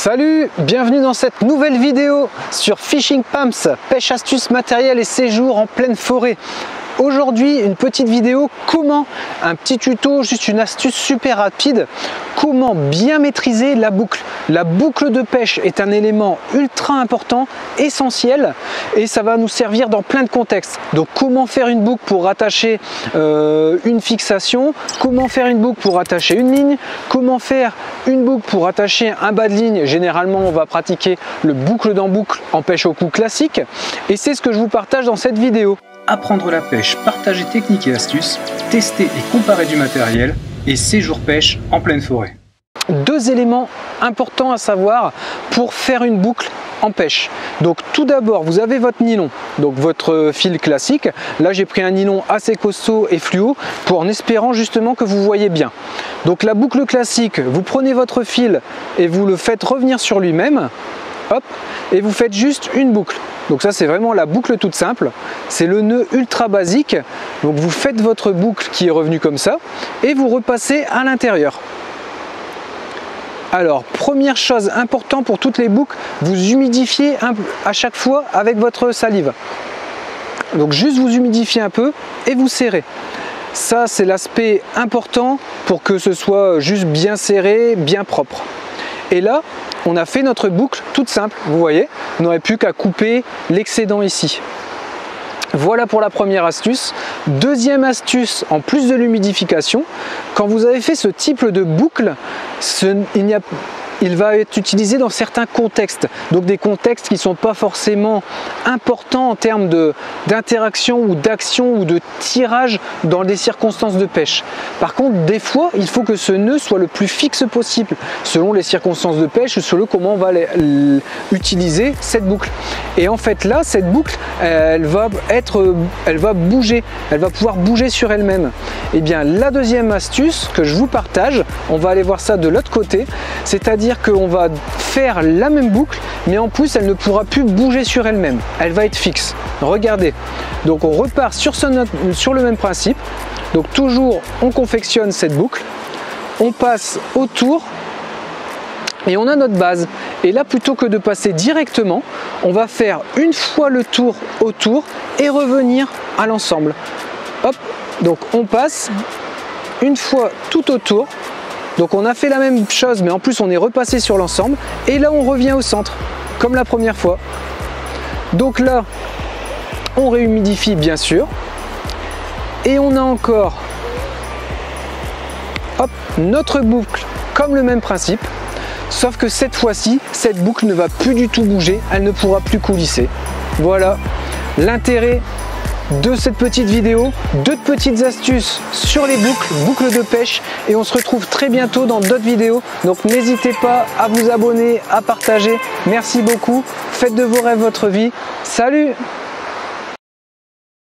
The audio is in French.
Salut, bienvenue dans cette nouvelle vidéo sur Fishing Pumps, pêche, astuces, matériel et séjour en pleine forêt. Aujourd'hui, une petite vidéo, un petit tuto, juste une astuce super rapide, comment bien maîtriser la boucle. La boucle de pêche est un élément ultra important, essentiel, et ça va nous servir dans plein de contextes. Donc comment faire une boucle pour rattacher une fixation, comment faire une boucle pour attacher une ligne, comment faire une boucle pour attacher un bas de ligne. Généralement, on va pratiquer le boucle dans boucle en pêche au coup classique, et c'est ce que je vous partage dans cette vidéo. Apprendre la pêche, partager techniques et astuces, tester et comparer du matériel et séjour pêche en pleine forêt. Deux éléments importants à savoir pour faire une boucle en pêche. Donc tout d'abord, vous avez votre nylon, donc votre fil classique. Là, j'ai pris un nylon assez costaud et fluo en espérant justement que vous voyez bien. Donc la boucle classique, vous prenez votre fil et vous le faites revenir sur lui-même. Hop, et vous faites juste une boucle. Donc ça, c'est vraiment la boucle toute simple. C'est le nœud ultra basique. Donc vous faites votre boucle qui est revenue comme ça et vous repassez à l'intérieur. Alors, première chose importante pour toutes les boucles, vous humidifiez à chaque fois avec votre salive. Donc juste vous humidifiez un peu et vous serrez. Ça, c'est l'aspect important pour que ce soit juste bien serré, bien propre. Et là, on a fait notre boucle toute simple, vous voyez, on n'aurait plus qu'à couper l'excédent ici. Voilà pour la première astuce. Deuxième astuce, en plus de l'humidification, quand vous avez fait ce type de boucle, il va être utilisé dans certains contextes, donc des contextes qui ne sont pas forcément importants en termes d'interaction ou d'action ou de tirage dans des circonstances de pêche. Par contre, des fois, il faut que ce nœud soit le plus fixe possible, selon les circonstances de pêche, selon comment on va utiliser cette boucle. Et en fait là, cette boucle, elle va bouger, elle va pouvoir bouger sur elle-même. Et bien la deuxième astuce que je vous partage, on va aller voir ça de l'autre côté, c'est-à-dire qu'on va faire la même boucle, mais en plus elle ne pourra plus bouger sur elle-même, elle va être fixe. Regardez, donc on repart sur le même principe. Donc toujours on confectionne cette boucle, on passe autour et on a notre base. Et là, plutôt que de passer directement, on va faire une fois le tour autour et revenir à l'ensemble. Hop, donc on passe une fois tout autour. Donc on a fait la même chose, mais en plus on est repassé sur l'ensemble. Et là on revient au centre, comme la première fois. Donc là, on réhumidifie bien sûr. Et on a encore hop, notre boucle, comme le même principe. Sauf que cette fois-ci, cette boucle ne va plus du tout bouger, elle ne pourra plus coulisser. Voilà l'intérêt de cette petite vidéo, deux petites astuces sur les boucles de pêche, et on se retrouve très bientôt dans d'autres vidéos. Donc n'hésitez pas à vous abonner, à partager. Merci beaucoup, faites de vos rêves votre vie. Salut!